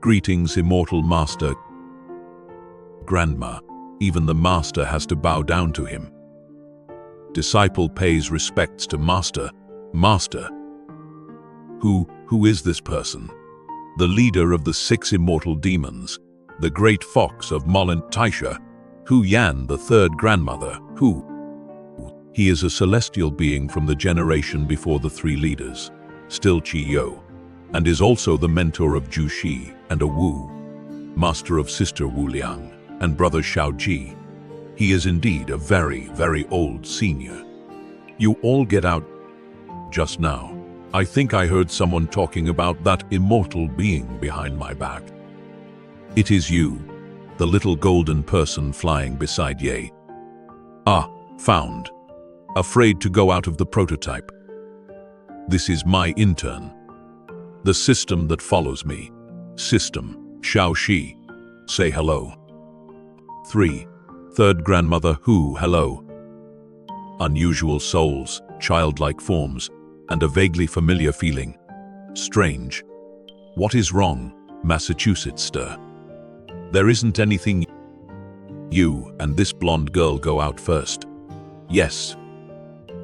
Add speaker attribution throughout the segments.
Speaker 1: Greetings, immortal master. Grandma, even the master has to bow down to him. Disciple pays respects to master. Master. Who is this person? The leader of the 6 immortal demons, the great fox of Molint Taisha, Hu Yan, the 3rd grandmother. Who? He is a celestial being from the generation before the 3 leaders, still Chen Ye, and is also the mentor of Zhu Shi and a Wu, master of sister Wu Liang and brother Xiao Ji. He is indeed a very, very old senior. You all get out. Just now, I think I heard someone talking about that immortal being behind my back. It is you, the little golden person flying beside Ye. Ah, found. Afraid to go out of the prototype. This is my intern. The system that follows me. System, Xiao Shi. Say hello. 3. 3rd grandmother Hu, hello. Unusual souls, childlike forms, and a vaguely familiar feeling. Strange. What is wrong, Massachusetts stir? There isn't anything. You and this blonde girl go out first. Yes.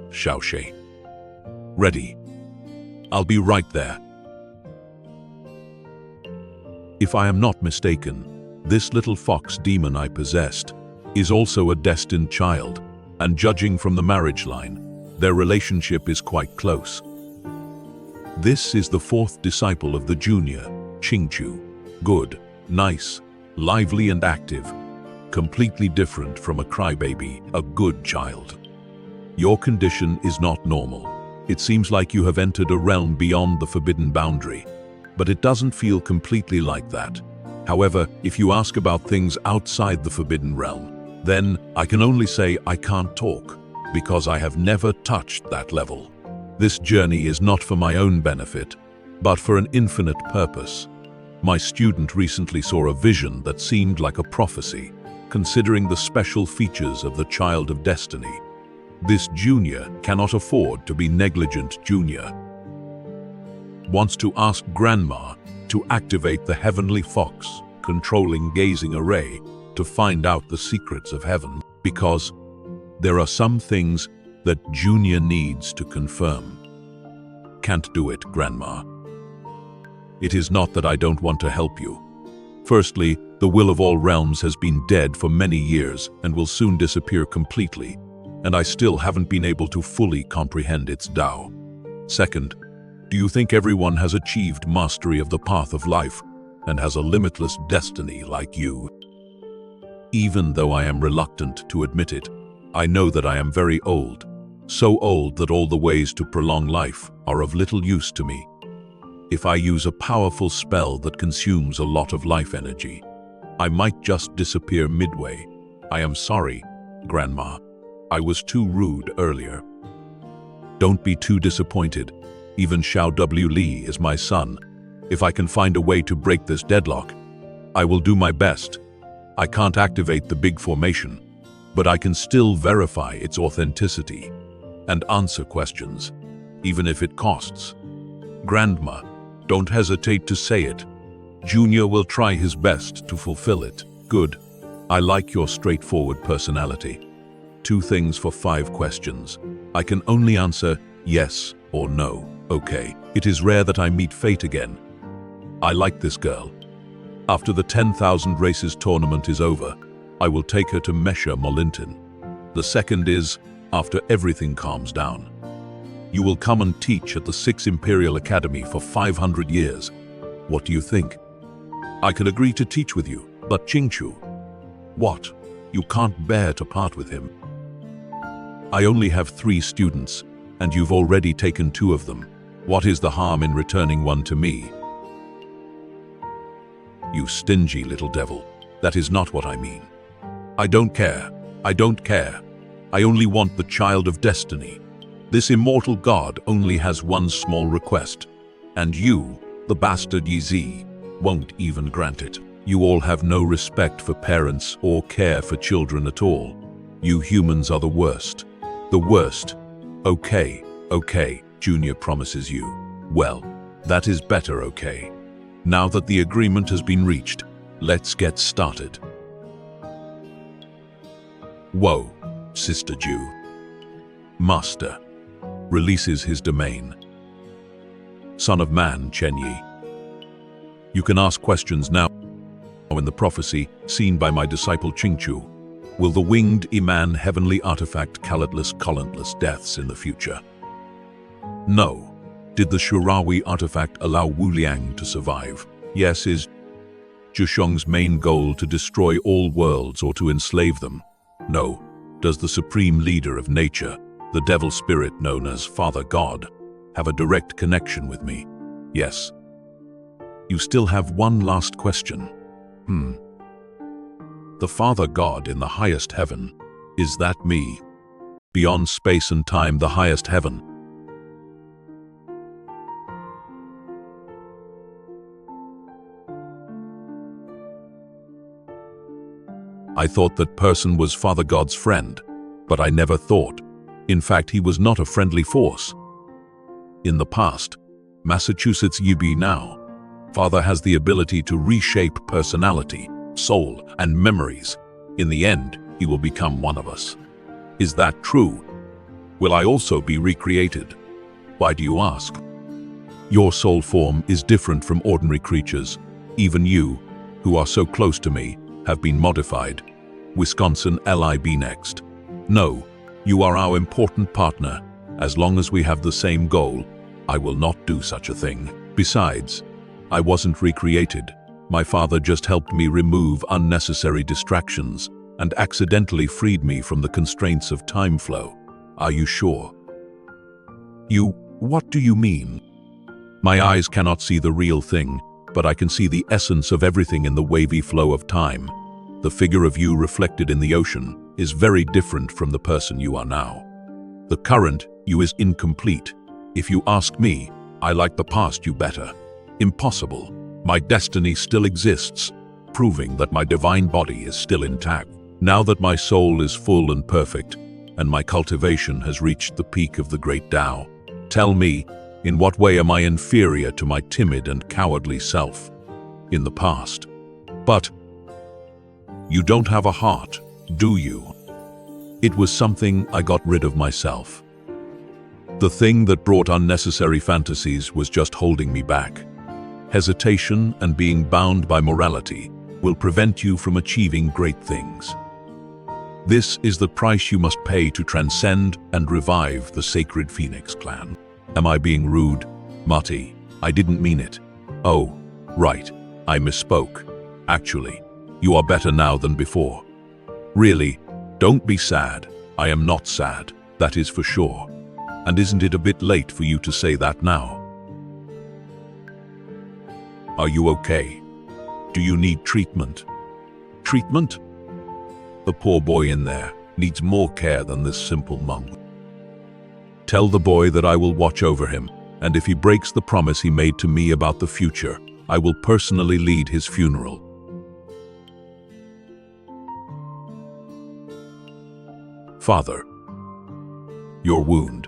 Speaker 1: Xiao Shi. Ready. I'll be right there. If I am not mistaken, this little fox demon I possessed is also a destined child, and judging from the marriage line, their relationship is quite close. This is the 4th disciple of the junior, Qingchu. Good, nice, lively and active, completely different from a crybaby, a good child. Your condition is not normal. It seems like you have entered a realm beyond the forbidden boundary, but it doesn't feel completely like that. However, if you ask about things outside the forbidden realm, then I can only say I can't talk, because I have never touched that level. This journey is not for my own benefit, but for an infinite purpose. My student recently saw a vision that seemed like a prophecy, considering the special features of the child of destiny. This junior cannot afford to be negligent junior. Wants to ask Grandma to activate the heavenly fox controlling gazing array to find out the secrets of heaven, because there are some things that Junior needs to confirm. Can't do it, Grandma. It is not that I don't want to help you. Firstly, the will of all realms has been dead for many years and will soon disappear completely, and I still haven't been able to fully comprehend its Tao. Second, do you think everyone has achieved mastery of the path of life and has a limitless destiny like you? Even though I am reluctant to admit it, I know that I am very old, so old that all the ways to prolong life are of little use to me. If I use a powerful spell that consumes a lot of life energy, I might just disappear midway. I am sorry, Grandma. I was too rude earlier. Don't be too disappointed. Even Xiao W. Li is my son. If I can find a way to break this deadlock, I will do my best. I can't activate the big formation, but I can still verify its authenticity and answer questions, even if it costs. Grandma, don't hesitate to say it. Junior will try his best to fulfill it. Good. I like your straightforward personality. 2 things for 5 questions. I can only answer yes or no. Okay. It is rare that I meet fate again. I like this girl. After the 10,000 races tournament is over, I will take her to Mesha Molinton. The second is, after everything calms down, you will come and teach at the 6 Imperial Academy for 500 years. What do you think? I could agree to teach with you, but Qingchu. What? You can't bear to part with him. I only have 3 students, and you've already taken 2 of them. What is the harm in returning one to me? You stingy little devil. That is not what I mean. I don't care. I don't care. I only want the child of destiny. This immortal god only has one small request, and you, the bastard Ye Zi, won't even grant it. You all have no respect for parents or care for children at all. You humans are the worst. The worst. Okay, okay, Junior promises you. Well, that is better, okay. Now that the agreement has been reached, let's get started. Whoa, Sister Jew. Master releases his domain. Son of Man, Chen Ye. You can ask questions now. In the prophecy seen by my disciple Qingchu, will the winged Iman heavenly artifact countless deaths in the future? No. Did the Shurawi artifact allow Wu Liang to survive? Yes. Is Zhishong's main goal to destroy all worlds or to enslave them? No. Does the supreme leader of nature, the devil spirit known as Father God, have a direct connection with me? Yes. You still have one last question. The Father God in the highest heaven, is that me? Beyond space and time, the highest heaven. I thought that person was Father God's friend, but I never thought. In fact, he was not a friendly force. In the past, Massachusetts UB now, Father has the ability to reshape personality, soul, and memories. In the end, he will become one of us. Is that true? Will I also be recreated? Why do you ask? Your soul form is different from ordinary creatures. Even you, who are so close to me, have been modified. Wisconsin LIB next. No, you are our important partner. As long as we have the same goal, I will not do such a thing. Besides, I wasn't recreated. My father just helped me remove unnecessary distractions and accidentally freed me from the constraints of time flow. Are you sure? What do you mean? My eyes cannot see the real thing, but I can see the essence of everything in the wavy flow of time. The figure of you reflected in the ocean is very different from the person you are now. The current you is incomplete. If you ask me, I like the past you better. Impossible. My destiny still exists, proving that my divine body is still intact. Now that my soul is full and perfect, and my cultivation has reached the peak of the great Tao, tell me, in what way am I inferior to my timid and cowardly self in the past? But you don't have a heart, do you? It was something I got rid of myself. The thing that brought unnecessary fantasies was just holding me back. Hesitation and being bound by morality will prevent you from achieving great things. This is the price you must pay to transcend and revive the sacred Phoenix clan. Am I being rude? Marty, I didn't mean it. Oh, right, I misspoke. Actually, you are better now than before. Really, don't be sad. I am not sad, that is for sure. And isn't it a bit late for you to say that now? Are you okay? Do you need treatment? Treatment? The poor boy in there needs more care than this simple monk. Tell the boy that I will watch over him, and if he breaks the promise he made to me about the future, I will personally lead his funeral. Father, your wound.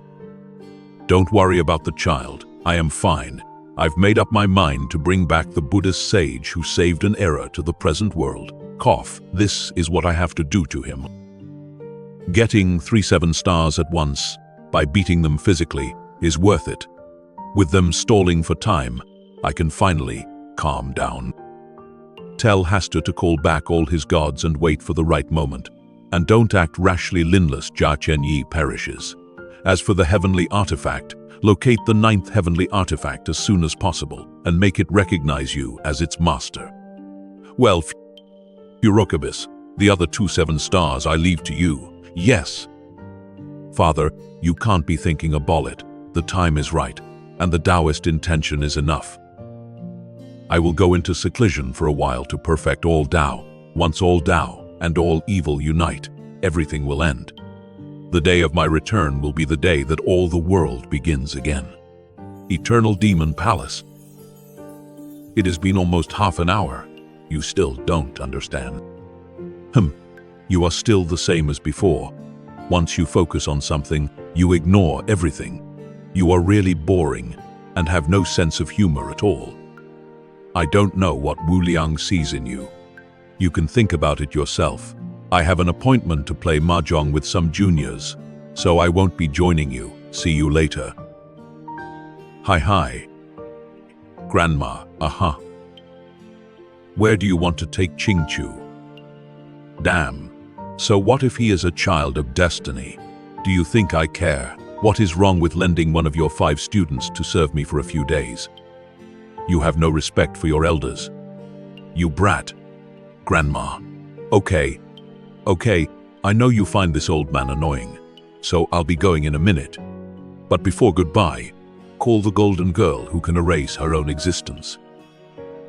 Speaker 1: Don't worry about the child. I am fine. I've made up my mind to bring back the Buddhist sage who saved an era to the present world. Cough, this is what I have to do to him. Getting 3-7 stars at once, by beating them physically, is worth it. With them stalling for time, I can finally calm down. Tell Hasta to call back all his gods and wait for the right moment. And don't act rashly linless, Chen Ye perishes. As for the heavenly artifact, locate the 9th heavenly artifact as soon as possible and make it recognize you as its master. Well, Furokabis, the other 2-7 stars I leave to you. Yes. Father, you can't be thinking a bollet. The time is right, and the Taoist intention is enough. I will go into seclusion for a while to perfect all Tao. Once all Tao and all evil unite, everything will end. The day of my return will be the day that all the world begins again. Eternal Demon Palace. It has been almost half an hour. You still don't understand. You are still the same as before. Once you focus on something, you ignore everything. You are really boring and have no sense of humor at all. I don't know what Wu Liang sees in you. You can think about it yourself. I have an appointment to play mahjong with some juniors, so I won't be joining you. See you later. Hi. Grandma, Where do you want to take Ching-Chu? Damn. So what if he is a child of destiny? Do you think I care? What is wrong with lending one of your 5 students to serve me for a few days? You have no respect for your elders. You brat. Grandma. Okay, I know you find this old man annoying, so I'll be going in a minute. But before goodbye, call the golden girl who can erase her own existence.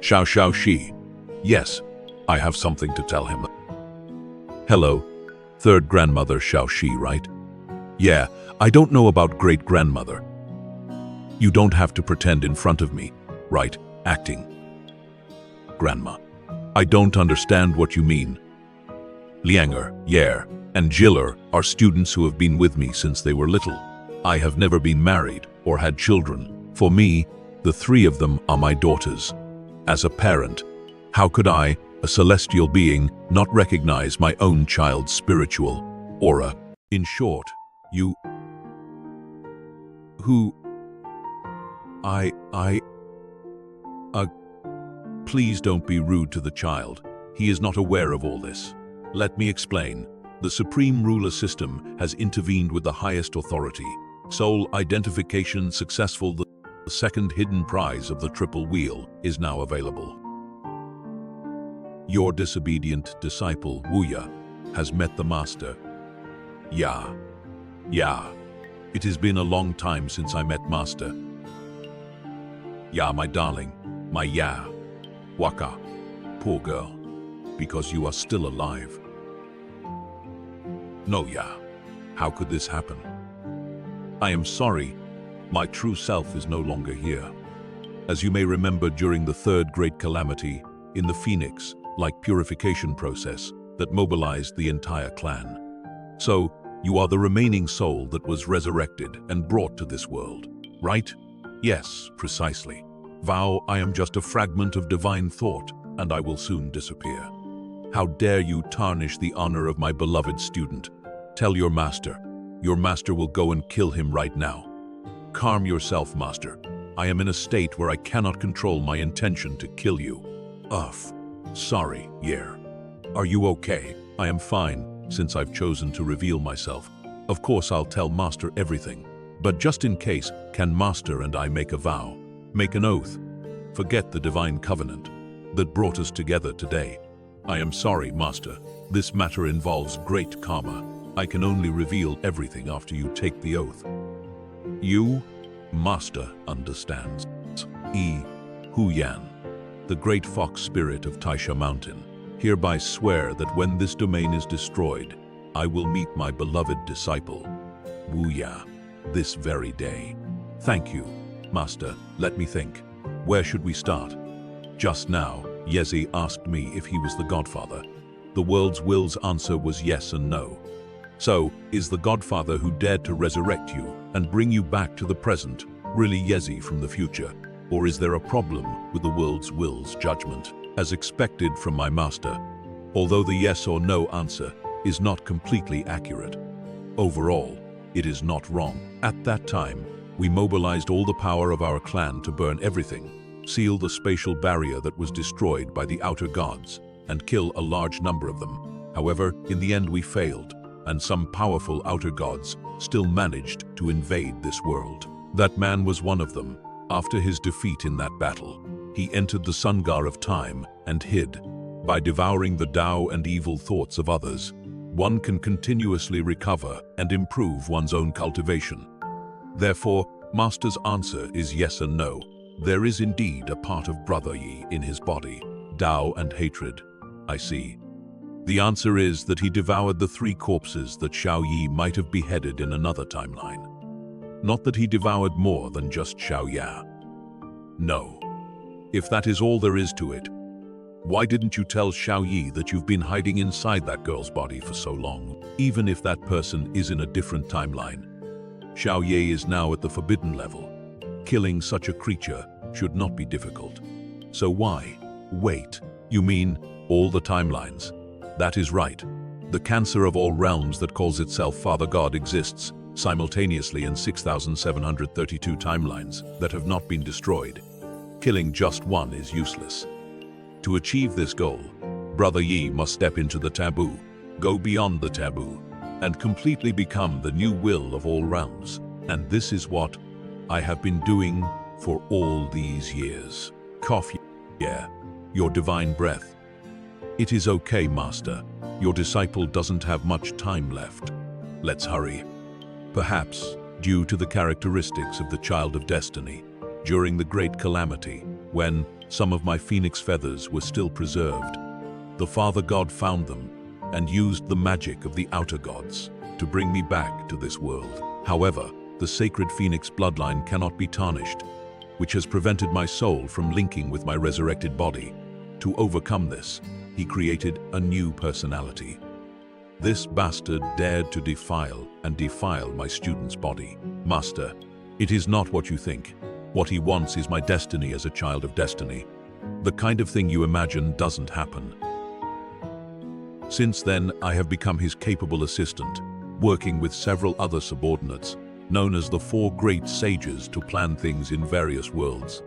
Speaker 1: Xiao Shi. Yes, I have something to tell him. Hello, third grandmother Xiao Shi, right? Yeah, I don't know about great-grandmother. You don't have to pretend in front of me, right? Acting. Grandma. I don't understand what you mean. Lianger, Yer, and Jiller are students who have been with me since they were little. I have never been married or had children. For me, the 3 of them are my daughters. As a parent, how could I, a celestial being, not recognize my own child's spiritual aura? In short, you... Who... Please don't be rude to the child. He is not aware of all this. Let me explain. The Supreme Ruler System has intervened with the highest authority. Soul identification successful. The second hidden prize of the triple wheel is now available. Your disobedient disciple, Wuya, has met the master. Yeah. It has been a long time since I met master. Yeah, my darling, my Ya. Waka, poor girl, because you are still alive. No, Ya, how could this happen? I am sorry, my true self is no longer here. As you may remember during the 3rd great calamity, in the Phoenix-like purification process that mobilized the entire clan. So, you are the remaining soul that was resurrected and brought to this world, right? Yes, precisely. Vow I am just a fragment of divine thought, and I will soon disappear. How dare you tarnish the honor of my beloved student? Tell your master. Your master will go and kill him right now. Calm yourself, master. I am in a state where I cannot control my intention to kill you. Sorry, Yer. Are you okay? I am fine, since I've chosen to reveal myself. Of course I'll tell master everything. But just in case, can master and I make a vow? Make an oath. Forget the divine covenant that brought us together today. I am sorry, master. This matter involves great karma. I can only reveal everything after you take the oath. You, master, understands. Huyan, the great fox spirit of Taisha Mountain, hereby swear that when this domain is destroyed, I will meet my beloved disciple, Wuya, this very day. Thank you, master. Let me think. Where should we start? Just now, Yezi asked me if he was the Godfather. The world's will's answer was yes and no. So, is the Godfather who dared to resurrect you and bring you back to the present really Yezi from the future? Or is there a problem with the world's will's judgment, as expected from my master? Although the yes or no answer is not completely accurate. Overall, it is not wrong. At that time, we mobilized all the power of our clan to burn everything, seal the spatial barrier that was destroyed by the outer gods, and kill a large number of them. However, in the end we failed, and some powerful outer gods still managed to invade this world. That man was one of them. After his defeat in that battle, he entered the Sungar of time and hid. By devouring the Tao and evil thoughts of others, one can continuously recover and improve one's own cultivation. Therefore, Master's answer is yes and no. There is indeed a part of Brother Yi in his body, Tao and hatred. I see. The answer is that he devoured the 3 corpses that Xiao Yi might have beheaded in another timeline. Not that he devoured more than just Xiao Ya. No. If that is all there is to it, why didn't you tell Xiao Yi that you've been hiding inside that girl's body for so long? Even if that person is in a different timeline, Xiao Ye is now at the forbidden level. Killing such a creature should not be difficult. So why? Wait, you mean all the timelines? That is right. The cancer of all realms that calls itself Father God exists simultaneously in 6,732 timelines that have not been destroyed. Killing just one is useless. To achieve this goal, Brother Ye must step into the taboo, go beyond the taboo, and completely become the new will of all realms. And this is what I have been doing for all these years. Cough, yeah, your divine breath. It is okay, Master. Your disciple doesn't have much time left. Let's hurry. Perhaps, due to the characteristics of the Child of Destiny, during the Great Calamity, when some of my phoenix feathers were still preserved, the Father God found them and used the magic of the outer gods to bring me back to this world. However, the sacred phoenix bloodline cannot be tarnished, which has prevented my soul from linking with my resurrected body. To overcome this, he created a new personality. This bastard dared to defile my student's body. Master, it is not what you think. What he wants is my destiny as a child of destiny. The kind of thing you imagine doesn't happen. Since then, I have become his capable assistant, working with several other subordinates, known as the Four Great Sages, to plan things in various worlds.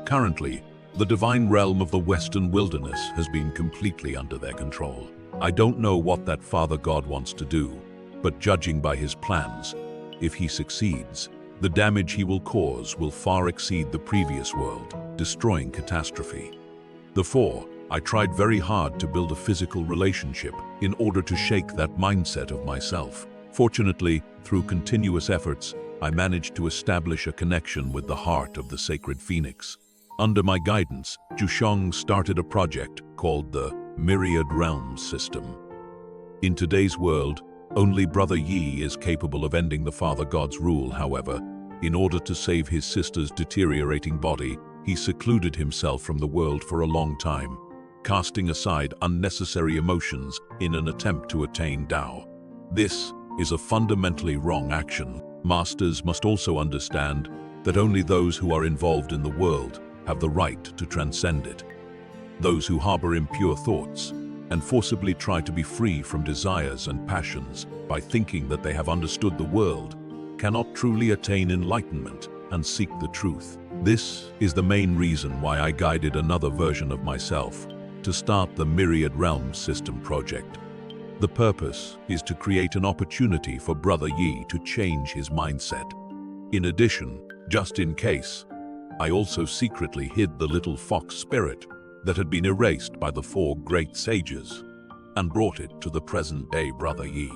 Speaker 1: Currently, the divine realm of the Western Wilderness has been completely under their control. I don't know what that Father God wants to do, but judging by his plans, if he succeeds, the damage he will cause will far exceed the previous world, destroying catastrophe. Therefore, I tried very hard to build a physical relationship in order to shake that mindset of myself. Fortunately, through continuous efforts, I managed to establish a connection with the heart of the sacred phoenix. Under my guidance, Jusheng started a project called the Myriad Realms System. In today's world, only Brother Yi is capable of ending the Father God's rule. However, in order to save his sister's deteriorating body, he secluded himself from the world for a long time, casting aside unnecessary emotions in an attempt to attain Dao. This is a fundamentally wrong action. Masters must also understand that only those who are involved in the world have the right to transcend it. Those who harbor impure thoughts and forcibly try to be free from desires and passions by thinking that they have understood the world cannot truly attain enlightenment and seek the truth. This is the main reason why I guided another version of myself to start the Myriad Realms System project. The purpose is to create an opportunity for Brother Yi to change his mindset. In addition, just in case, I also secretly hid the little fox spirit that had been erased by the Four Great Sages and brought it to the present-day Brother Yi.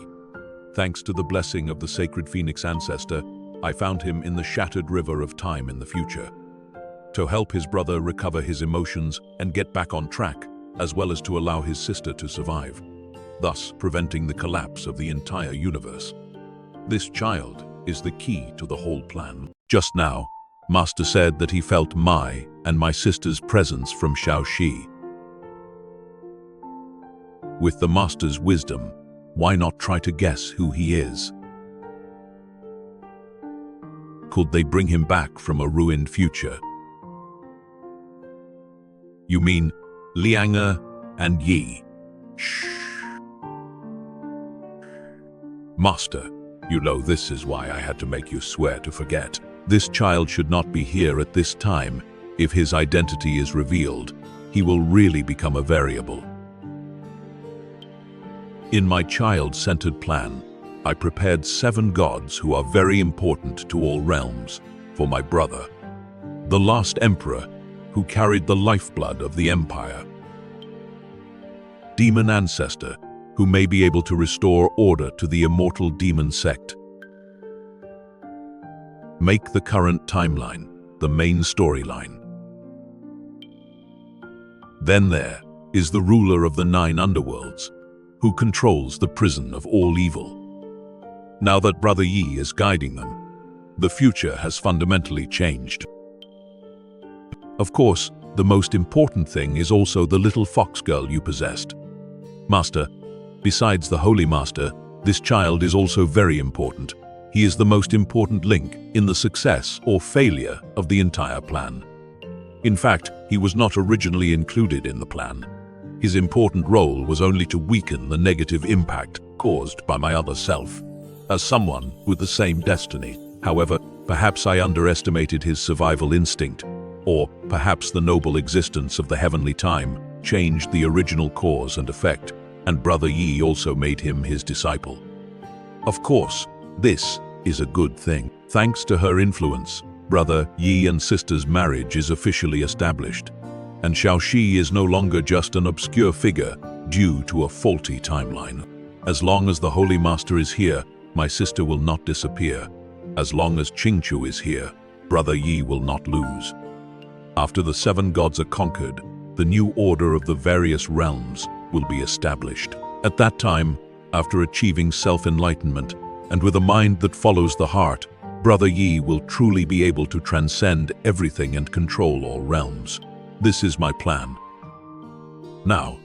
Speaker 1: Thanks to the blessing of the sacred phoenix ancestor, I found him in the shattered river of time in the future. To help his brother recover his emotions and get back on track, as well as to allow his sister to survive, thus preventing the collapse of the entire universe. This child is the key to the whole plan. Just now, Master said that he felt my and my sister's presence from Shaoxi. With the Master's wisdom, why not try to guess who he is? Could they bring him back from a ruined future? You mean Lianga and Yi? Shh. Master, you know this is why I had to make you swear to forget. This child should not be here at this time. If his identity is revealed, he will really become a variable. In my child-centered plan, I prepared 7 gods who are very important to all realms for my brother, the last emperor who carried the lifeblood of the empire. Demon ancestor who may be able to restore order to the immortal demon sect. Make the current timeline the main storyline. Then there is the ruler of the 9 underworlds, who controls the prison of all evil. Now that Brother Yi is guiding them, the future has fundamentally changed. Of course, the most important thing is also the little fox girl you possessed. Master, besides the Holy Master, this child is also very important. He is the most important link in the success or failure of the entire plan. In fact, he He was not originally included in the plan. His important role was only to weaken the negative impact caused by my other self, as someone with the same destiny. However, perhaps I underestimated his survival instinct, or perhaps the noble existence of the heavenly time changed the original cause and effect, and Brother Ye also made him his disciple. Of course, this is a good thing. Thanks to her influence, Brother Ye and sister's marriage is officially established, and Xiaoxi is no longer just an obscure figure due to a faulty timeline. As long as the Holy Master is here, my sister will not disappear. As long as Qingqiu is here, Brother Yi will not lose. After the 7 gods are conquered, the new order of the various realms will be established. At that time, after achieving self-enlightenment, and with a mind that follows the heart, Brother Yi will truly be able to transcend everything and control all realms. This is my plan. Now,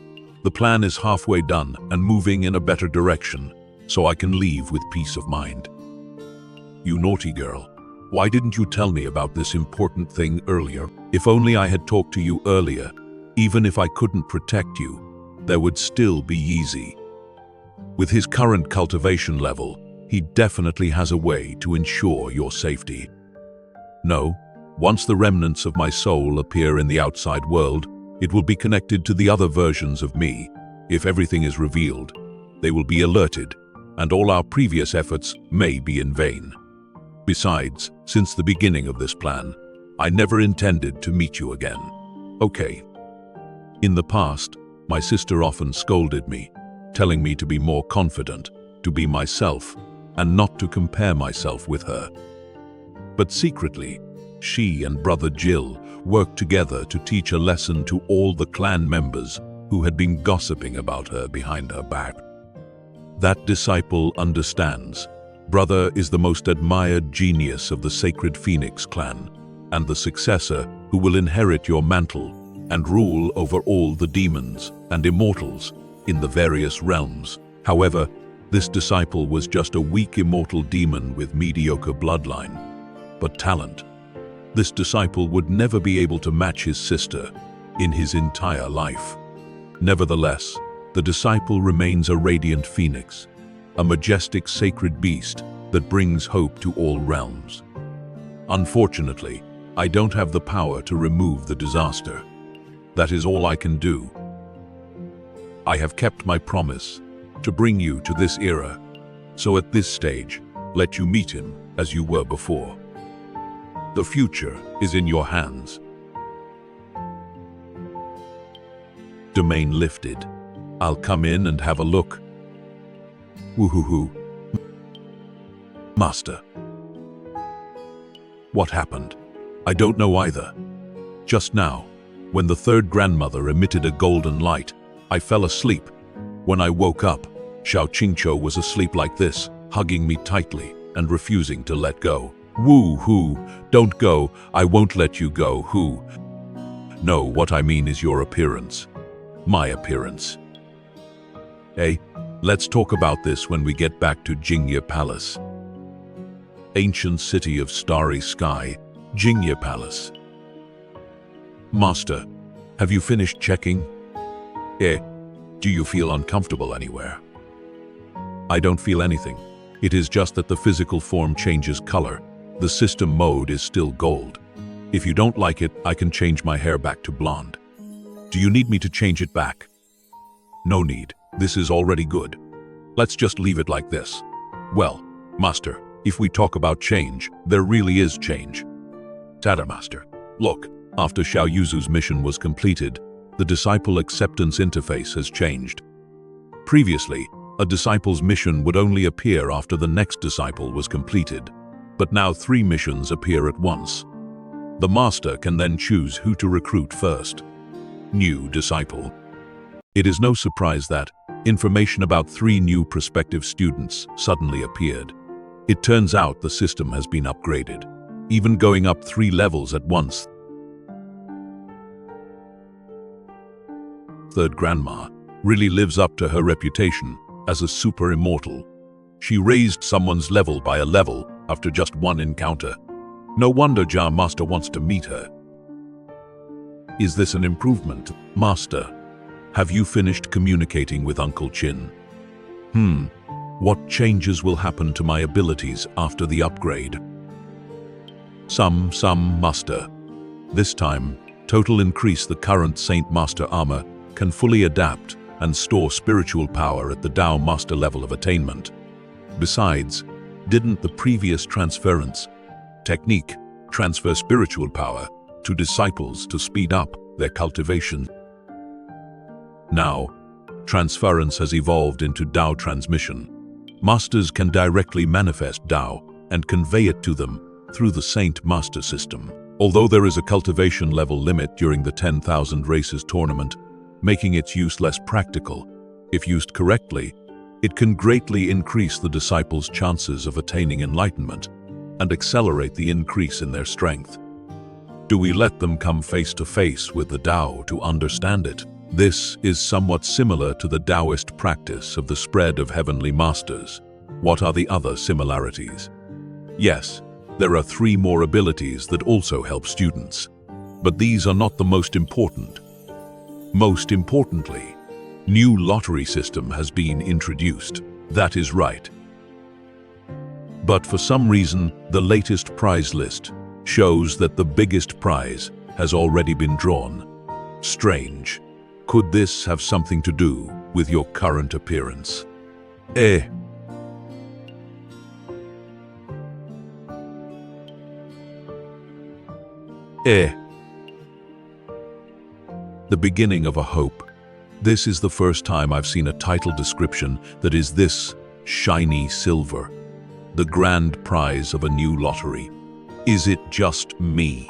Speaker 1: the plan is halfway done and moving in a better direction, so I can leave with peace of mind. You naughty girl, why didn't you tell me about this important thing earlier? If only I had talked to you earlier, even if I couldn't protect you, there would still be Yeezy. With his current cultivation level, he definitely has a way to ensure your safety. No, once the remnants of my soul appear in the outside world, it will be connected to the other versions of me. If everything is revealed, they will be alerted, and all our previous efforts may be in vain. Besides, since the beginning of this plan, I never intended to meet you again. Okay. In the past, my sister often scolded me, telling me to be more confident, to be myself, and not to compare myself with her. But secretly, she and Brother Jill worked together to teach a lesson to all the clan members who had been gossiping about her behind her back. That disciple understands. Brother is the most admired genius of the Sacred Phoenix clan, and the successor who will inherit your mantle and rule over all the demons and immortals in the various realms. However, this disciple was just a weak immortal demon with mediocre bloodline, but talent. This disciple would never be able to match his sister in his entire life. Nevertheless, the disciple remains a radiant phoenix, a majestic sacred beast that brings hope to all realms. Unfortunately, I don't have the power to remove the disaster. That is all I can do. I have kept my promise to bring you to this era, so at this stage, let you meet him as you were before. The future is in your hands. Domain lifted. I'll come in and have a look. Woohoo. Master. What happened? I don't know either. Just now, when the 3rd grandmother emitted a golden light, I fell asleep. When I woke up, Xiao Qingqiu was asleep like this, hugging me tightly and refusing to let go. Woo-hoo, don't go, I won't let you go, hoo. No, what I mean is your appearance. My appearance. Hey, let's talk about this when we get back to Jingye Palace. Ancient city of starry sky, Jingye Palace. Master, have you finished checking? Do you feel uncomfortable anywhere? I don't feel anything. It is just that the physical form changes color. The system mode is still gold. If you don't like it, I can change my hair back to blonde. Do you need me to change it back? No need. This is already good. Let's just leave it like this. Well, Master, if we talk about change, there really is change. Tada, Master. Look, after Xiao Yuzu's mission was completed, the disciple acceptance interface has changed. Previously, a disciple's mission would only appear after the next disciple was completed, but now 3 missions appear at once. The Master can then choose who to recruit first. New disciple. It is no surprise that information about 3 new prospective students suddenly appeared. It turns out the system has been upgraded, even going up 3 levels at once. 3rd Grandma really lives up to her reputation as a super immortal. She raised someone's level by a level after just 1 encounter. No wonder Jia Master wants to meet her. Is this an improvement? Master, have you finished communicating with Uncle Chin? What changes will happen to my abilities after the upgrade? Some, Master. This time, total increase the current Saint Master armor can fully adapt and store spiritual power at the Dao Master level of attainment. Besides, didn't the previous transference technique transfer spiritual power to disciples to speed up their cultivation? Now, transference has evolved into Dao transmission. Masters can directly manifest Dao and convey it to them through the Saint Master system. Although there is a cultivation level limit during the 10,000 races tournament, making its use less practical, if used correctly, it can greatly increase the disciples' chances of attaining enlightenment and accelerate the increase in their strength. Do we let them come face to face with the Dao to understand it? This is somewhat similar to the Taoist practice of the spread of heavenly masters. What are the other similarities? Yes, there are 3 more abilities that also help students, but these are not the most important. Most importantly, new lottery system has been introduced. That is right. But for some reason, the latest prize list shows that the biggest prize has already been drawn. Strange. Could this have something to do with your current appearance? The beginning of a hope. This is the first time I've seen a title description that is this shiny silver. The grand prize of a new lottery. Is it just me?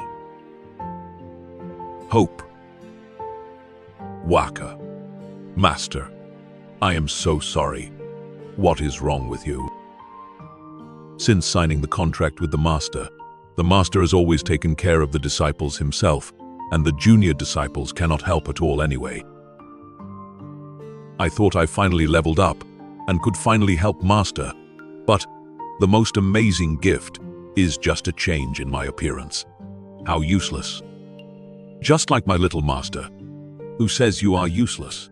Speaker 1: Hope. Waka. Master, I am so sorry. What is wrong with you? Since signing the contract with the Master has always taken care of the disciples himself, and the junior disciples cannot help at all anyway. I thought I finally leveled up and could finally help Master, but the most amazing gift is just a change in my appearance. How useless. Just like my little Master, who says you are useless.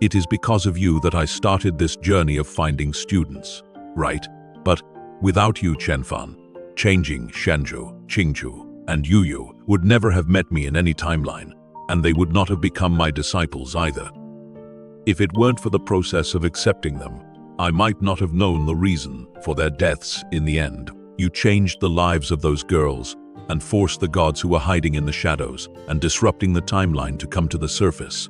Speaker 1: It is because of you that I started this journey of finding students, right? But without you, Chenfan, Chengjing, Shenzhou, Qingju, and Yuyu would never have met me in any timeline, and they would not have become my disciples either. If it weren't for the process of accepting them, I might not have known the reason for their deaths in the end. You changed the lives of those girls and forced the gods who were hiding in the shadows and disrupting the timeline to come to the surface.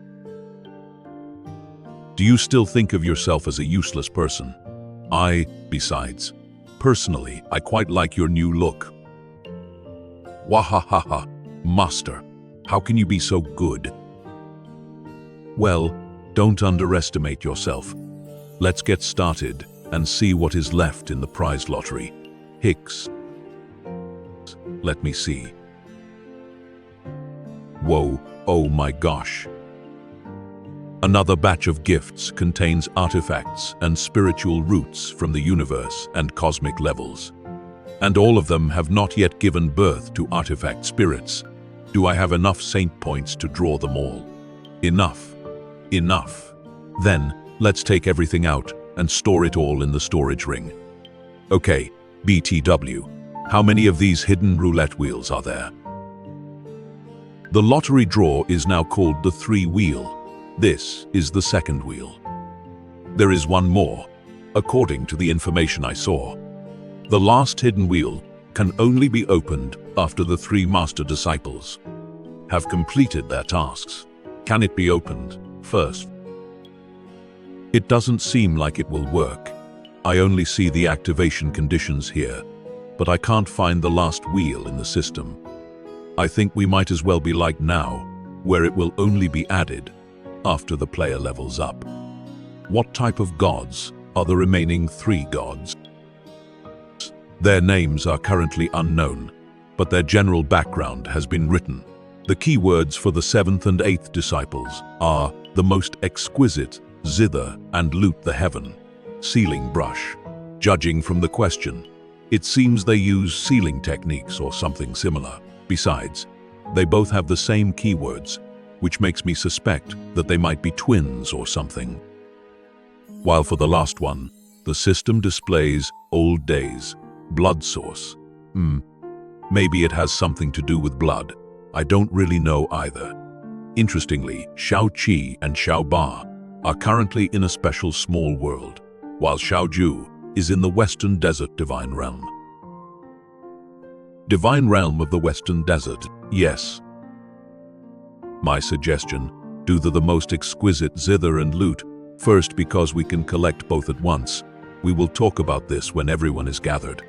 Speaker 1: Do you still think of yourself as a useless person? Besides, personally, I quite like your new look. Wahahaha, Master, how can you be so good? Well, don't underestimate yourself. Let's get started and see what is left in the prize lottery. Hicks. Let me see. Whoa, oh my gosh. Another batch of gifts contains artifacts and spiritual roots from the universe and cosmic levels. And all of them have not yet given birth to artifact spirits. Do I have enough saint points to draw them all? Enough. Enough. Then, let's take everything out and store it all in the storage ring. Okay, BTW. How many of these hidden roulette wheels are there? The lottery draw is now called the 3-wheel. This is the second wheel. There is one more, according to the information I saw. The last hidden wheel can only be opened after the 3 master disciples have completed their tasks. Can it be opened first? It doesn't seem like it will work. I only see the activation conditions here, but I can't find the last wheel in the system. I think we might as well be like now, where it will only be added after the player levels up. What type of gods are the remaining 3 gods? Their names are currently unknown, but their general background has been written. The keywords for the 7th and 8th disciples are the most exquisite, zither and loot the heaven, sealing brush. Judging from the question, it seems they use sealing techniques or something similar. Besides, they both have the same keywords, which makes me suspect that they might be twins or something. While for the last one, the system displays old days, blood source. Maybe it has something to do with blood. I don't really know either. Interestingly, Xiao Qi and Xiao Ba are currently in a special small world, while Xiao Ju is in the Western Desert Divine Realm. Divine Realm of the Western Desert, yes. My suggestion, do the most exquisite zither and loot, first because we can collect both at once. We will talk about this when everyone is gathered.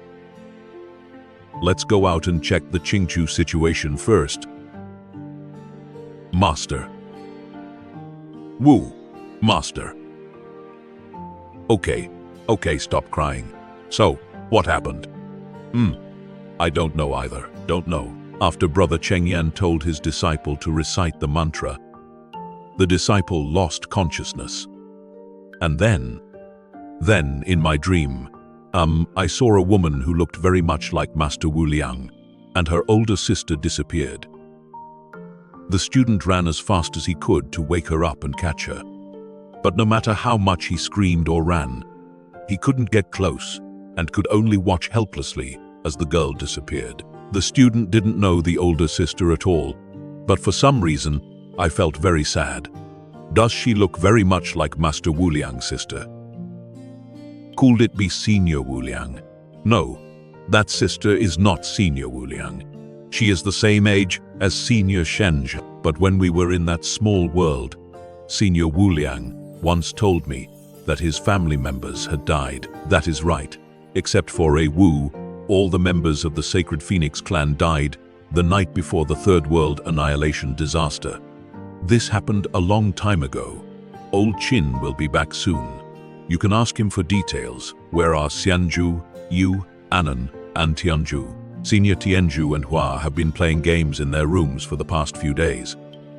Speaker 1: Let's go out and check the Qingchu situation first. Master. Wu, Master. Okay, stop crying. So, what happened? I don't know either, don't know. After Brother Chen Ye told his disciple to recite the mantra, the disciple lost consciousness. And then in my dream, I saw a woman who looked very much like Master Wu Liang, and her older sister disappeared. The student ran as fast as he could to wake her up and catch her. But no matter how much he screamed or ran, he couldn't get close and could only watch helplessly as the girl disappeared. The student didn't know the older sister at all, but for some reason, I felt very sad. Does she look very much like Master Wu Liang's sister? Could it be Senior Wu Liang? No, that sister is not Senior Wu Liang. She is the same age as Senior Shenzhe, but when we were in that small world, Senior Wu Liang once told me that his family members had died. That is right, except for a Wu. All the members of the Sacred Phoenix clan died the night before the Third World Annihilation disaster. This happened a long time ago. Old Qin will be back soon. You can ask him for details. Where are Xianju, Yu, Anan, and Tianju? Senior Tianju and Hua have been playing games in their rooms for the past few days.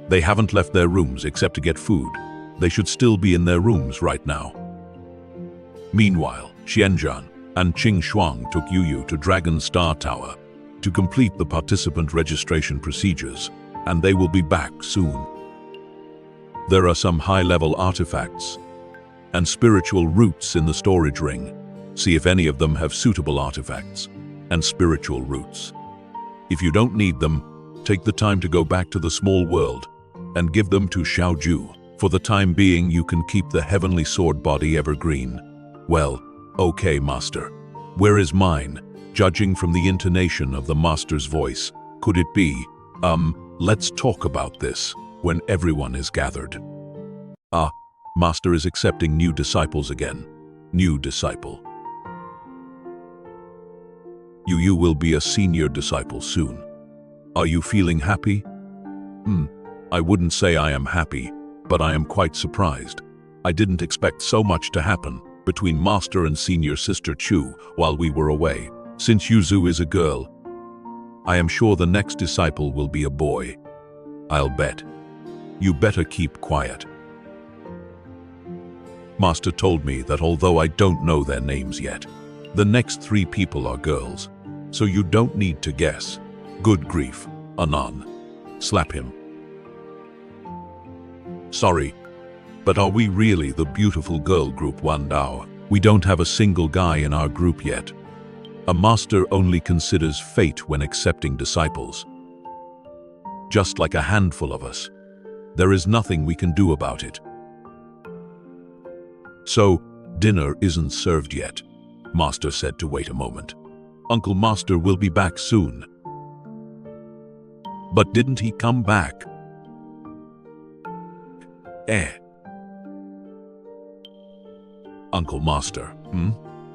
Speaker 1: They haven't left their rooms except to get food. They should still be in their rooms right now. Meanwhile, Xianzhan and Qing Shuang took Yuyu to Dragon Star Tower to complete the participant registration procedures, and they will be back soon. There are some high-level artifacts and spiritual roots in the storage ring. See if any of them have suitable artifacts and spiritual roots. If you don't need them, take the time to go back to the small world and give them to Xiaoju. For the time being, you can keep the heavenly sword body evergreen. Well, okay, Master. Where is mine? Judging from the intonation of the Master's voice, could it be, let's talk about this when everyone is gathered. Master is accepting new disciples again. New disciple. You will be a senior disciple soon. Are you feeling happy? I wouldn't say I am happy, but I am quite surprised. I didn't expect so much to happen between Master and Senior Sister Chu while we were away. Since Yuzu is a girl, I am sure the next disciple will be a boy. I'll bet. You better keep quiet. Master told me that although I don't know their names yet, the next 3 people are girls, so you don't need to guess. Good grief, Anan. Slap him. Sorry, but are we really the beautiful girl group Wan Dao? We don't have a single guy in our group yet. A master only considers fate when accepting disciples. Just like a handful of us. There is nothing we can do about it. So, dinner isn't served yet. Master said to wait a moment. Uncle Master will be back soon. But didn't he come back? Uncle Master,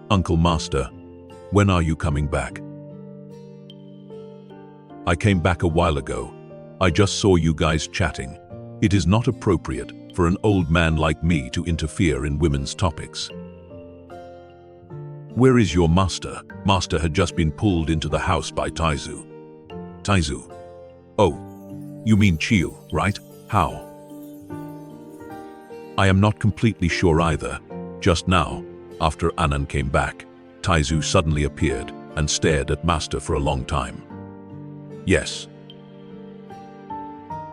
Speaker 1: Uncle Master, when are you coming back? I came back a while ago. I just saw you guys chatting. It is not appropriate for an old man like me to interfere in women's topics. Where is your master? Master had just been pulled into the house by Taizu. Taizu? Oh, you mean Chiu, right? How? I am not completely sure either. Just now, after Anan came back, Taizu suddenly appeared and stared at Master for a long time. Yes,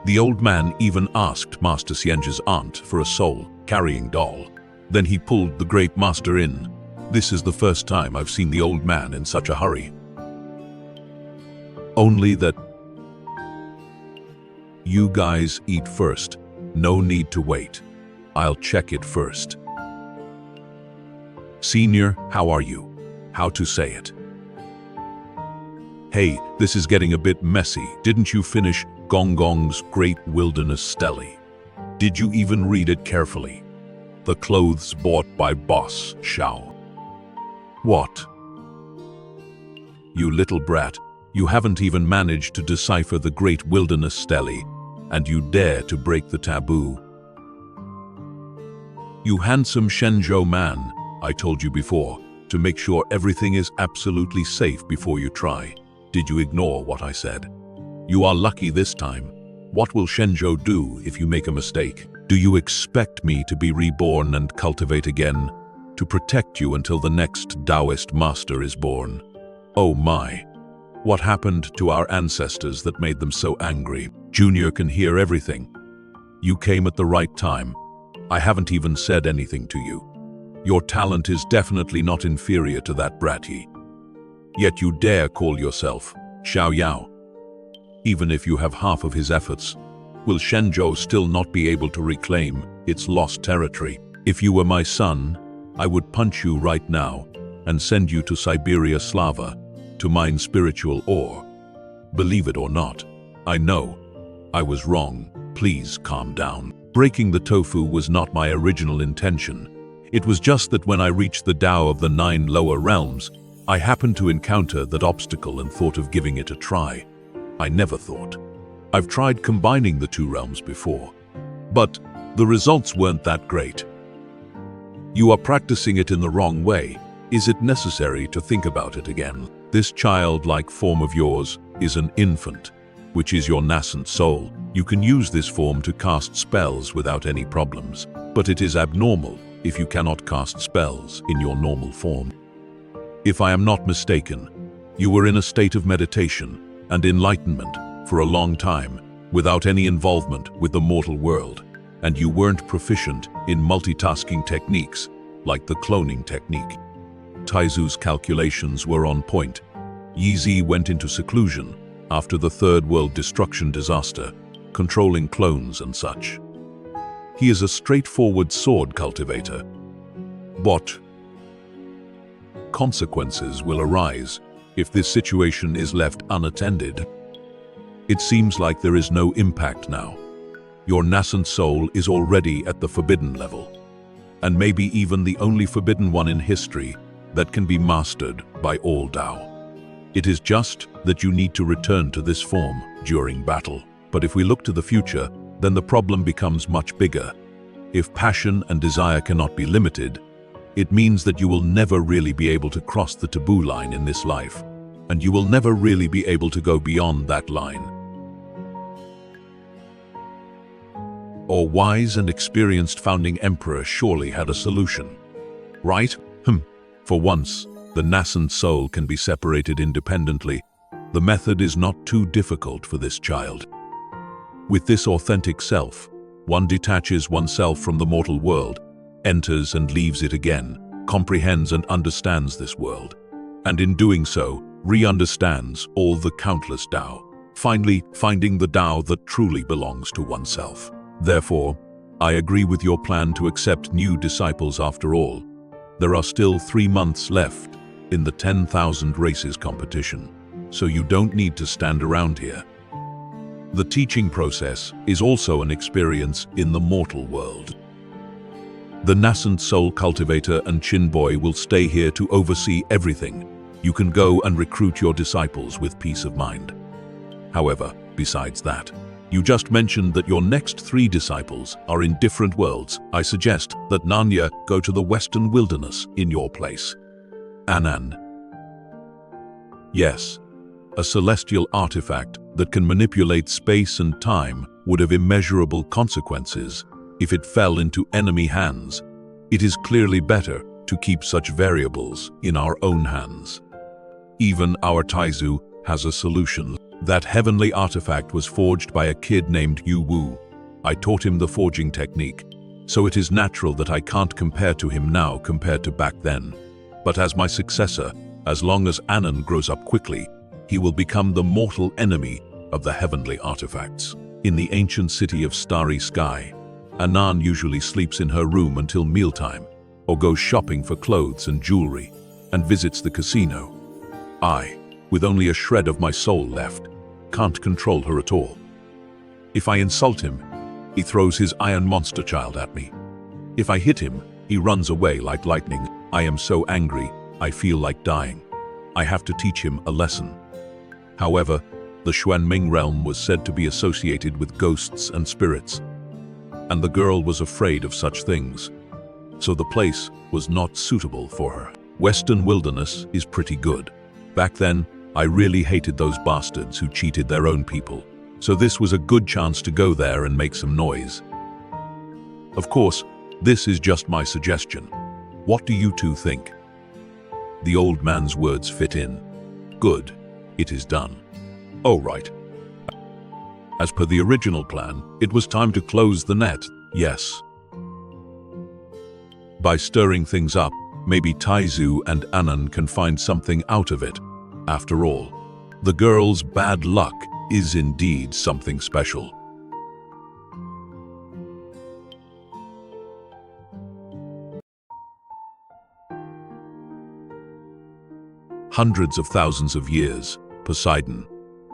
Speaker 1: The old man even asked Master Xianzhe's aunt for a soul-carrying doll. Then he pulled the great master in. This is the first time I've seen the old man in such a hurry. Only that you guys eat first. No need to wait. I'll check it first. Senior, how are you? How to say it? Hey, this is getting a bit messy. Didn't you finish Gong Gong's Great Wilderness Stele? Did you even read it carefully? The clothes bought by Boss Xiao. What? You little brat, you haven't even managed to decipher the Great Wilderness Stele, and you dare to break the taboo. You handsome Shenzhou man, I told you before, to make sure everything is absolutely safe before you try. Did you ignore what I said? You are lucky this time. What will Shenzhou do if you make a mistake? Do you expect me to be reborn and cultivate again, to protect you until the next Taoist master is born? Oh my! What happened to our ancestors that made them so angry? Junior can hear everything. You came at the right time. I haven't even said anything to you. Your talent is definitely not inferior to that bratty. Yet you dare call yourself Xiao Yao. Even if you have half of his efforts, will Shenzhou still not be able to reclaim its lost territory? If you were my son, I would punch you right now and send you to Siberia Slava to mine spiritual ore. Believe it or not, I know I was wrong. Please calm down. Breaking the tofu was not my original intention. It was just that when I reached the Tao of the 9 lower realms, I happened to encounter that obstacle and thought of giving it a try. I never thought. I've tried combining the 2 realms before, but the results weren't that great. You are practicing it in the wrong way. Is it necessary to think about it again? This childlike form of yours is an infant, which is your nascent soul. You can use this form to cast spells without any problems, but it is abnormal if you cannot cast spells in your normal form. If I am not mistaken, you were in a state of meditation and enlightenment for a long time without any involvement with the mortal world, and you weren't proficient in multitasking techniques like the cloning technique. Taizu's calculations were on point. Yi went into seclusion after the Third World destruction disaster, controlling clones and such. He is a straightforward sword cultivator. What consequences will arise if this situation is left unattended? It seems like there is no impact now. Your nascent soul is already at the forbidden level, and maybe even the only forbidden one in history that can be mastered by all Tao. It is just that you need to return to this form during battle. But if we look to the future, then the problem becomes much bigger. If passion and desire cannot be limited, it means that you will never really be able to cross the taboo line in this life, and you will never really be able to go beyond that line. Our wise and experienced founding emperor surely had a solution, right? For once, the nascent soul can be separated independently. The method is not too difficult for this child. With this authentic self, one detaches oneself from the mortal world, enters and leaves it again, comprehends and understands this world, and in doing so, re-understands all the countless Tao, finally finding the Tao that truly belongs to oneself. Therefore, I agree with your plan to accept new disciples after all. There are still 3 months left in the 10,000 races competition, so you don't need to stand around here. The teaching process is also an experience in the mortal world. The nascent soul cultivator and Chin Boy will stay here to oversee everything. You can go and recruit your disciples with peace of mind. However, besides that, you just mentioned that your next 3 disciples are in different worlds. I suggest that Nanya go to the Western Wilderness in your place. Anan. Yes, a celestial artifact that can manipulate space and time would have immeasurable consequences if it fell into enemy hands. It is clearly better to keep such variables in our own hands. Even our Taizu has a solution. That heavenly artifact was forged by a kid named Yu Wu. I taught him the forging technique, so it is natural that I can't compare to him now compared to back then. But as my successor, as long as Anan grows up quickly, he will become the mortal enemy of the heavenly artifacts. In the ancient city of Starry Sky, Anan usually sleeps in her room until mealtime, or goes shopping for clothes and jewelry, and visits the casino. I, with only a shred of my soul left, can't control her at all. If I insult him, he throws his iron monster child at me. If I hit him, he runs away like lightning. I am so angry, I feel like dying. I have to teach him a lesson. However, the Xuanming realm was said to be associated with ghosts and spirits, and the girl was afraid of such things, so the place was not suitable for her. Western Wilderness is pretty good. Back then, I really hated those bastards who cheated their own people, so this was a good chance to go there and make some noise. Of course, this is just my suggestion. What do you two think? The old man's words fit in. Good, it is done. Oh, right. As per the original plan, it was time to close the net, yes. By stirring things up, maybe Taizu and Anan can find something out of it. After all, the girl's bad luck is indeed something special. Hundreds of thousands of years, Poseidon,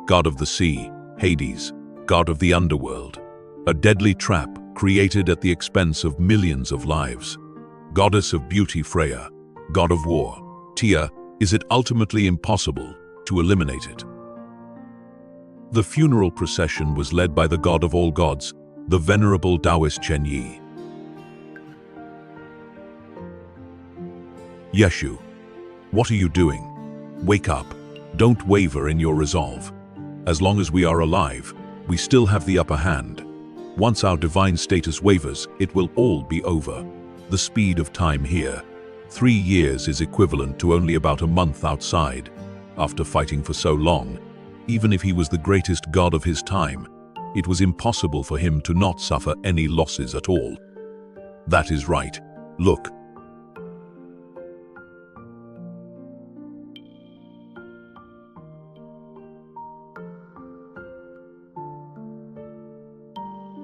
Speaker 1: god of the sea, Hades, god of the underworld, a deadly trap created at the expense of millions of lives. Goddess of beauty Freya, god of war, Tia, is it ultimately impossible to eliminate it? The funeral procession was led by the god of all gods, the venerable Taoist Chen Ye. Yeshu, what are you doing? Wake up, don't waver in your resolve. As long as we are alive, we still have the upper hand. Once our divine status wavers, it will all be over. The speed of time here, 3 years is equivalent to only about a month outside. After fighting for so long, even if he was the greatest god of his time, it was impossible for him to not suffer any losses at all. That is right. Look.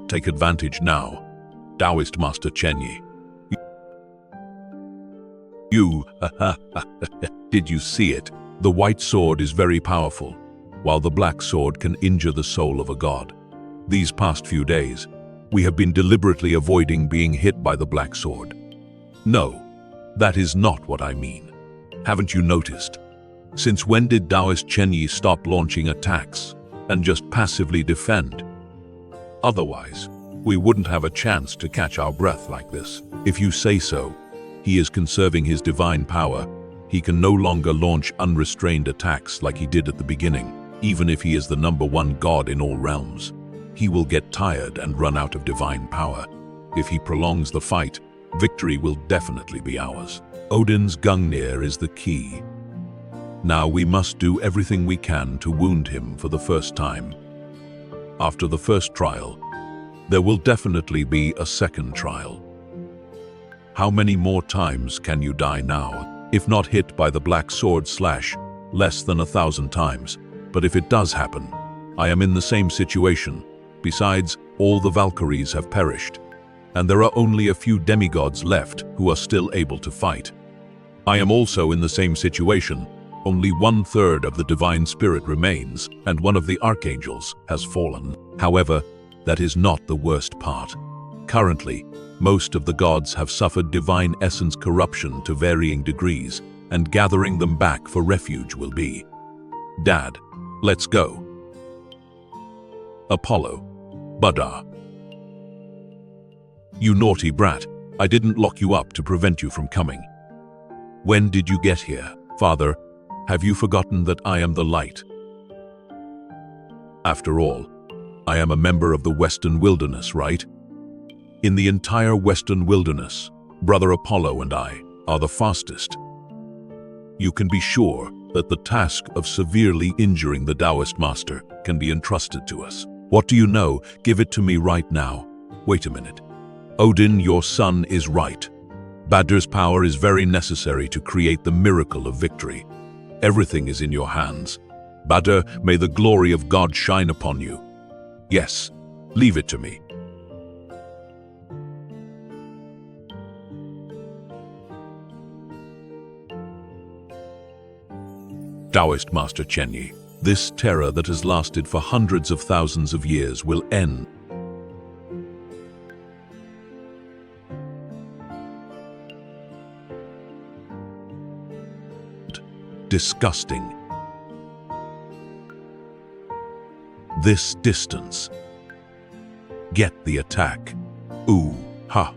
Speaker 1: Take advantage now, Taoist Master Chen Ye. Did you see it? The white sword is very powerful, while the black sword can injure the soul of a god. These past few days, we have been deliberately avoiding being hit by the black sword. No, that is not what I mean. Haven't you noticed? Since when did Taoist Chen Ye stop launching attacks and just passively defend? Otherwise, we wouldn't have a chance to catch our breath like this. If you say so, he is conserving his divine power. He can no longer launch unrestrained attacks like he did at the beginning. Even if he is the #1 god in all realms, he will get tired and run out of divine power. If he prolongs the fight, victory will definitely be ours. Odin's Gungnir is the key. Now we must do everything we can to wound him for the first time. After the first trial, there will definitely be a second trial. How many more times can you die now? If not hit by the black sword slash, less than 1,000 times. But if it does happen, I am in the same situation. Besides, all the Valkyries have perished, and there are only a few demigods left who are still able to fight. I am also in the same situation. Only 1/3 of the divine spirit remains, and one of the archangels has fallen. However, that is not the worst part. Currently, most of the gods have suffered divine essence corruption to varying degrees, and gathering them back for refuge will be. Dad, let's go. Apollo, Buddha. You naughty brat, I didn't lock you up to prevent you from coming. When did you get here, Father? Have you forgotten that I am the light? After all, I am a member of the Western Wilderness, right? In the entire Western Wilderness, Brother Apollo and I are the fastest. You can be sure that the task of severely injuring the Taoist master can be entrusted to us. What do you know? Give it to me right now. Wait a minute. Odin, your son, is right. Badr's power is very necessary to create the miracle of victory. Everything is in your hands. Badr, may the glory of God shine upon you. Yes, leave it to me. Taoist Master Chen Ye, this terror that has lasted for hundreds of thousands of years will end. Disgusting. This distance. Get the attack. Ooh, ha.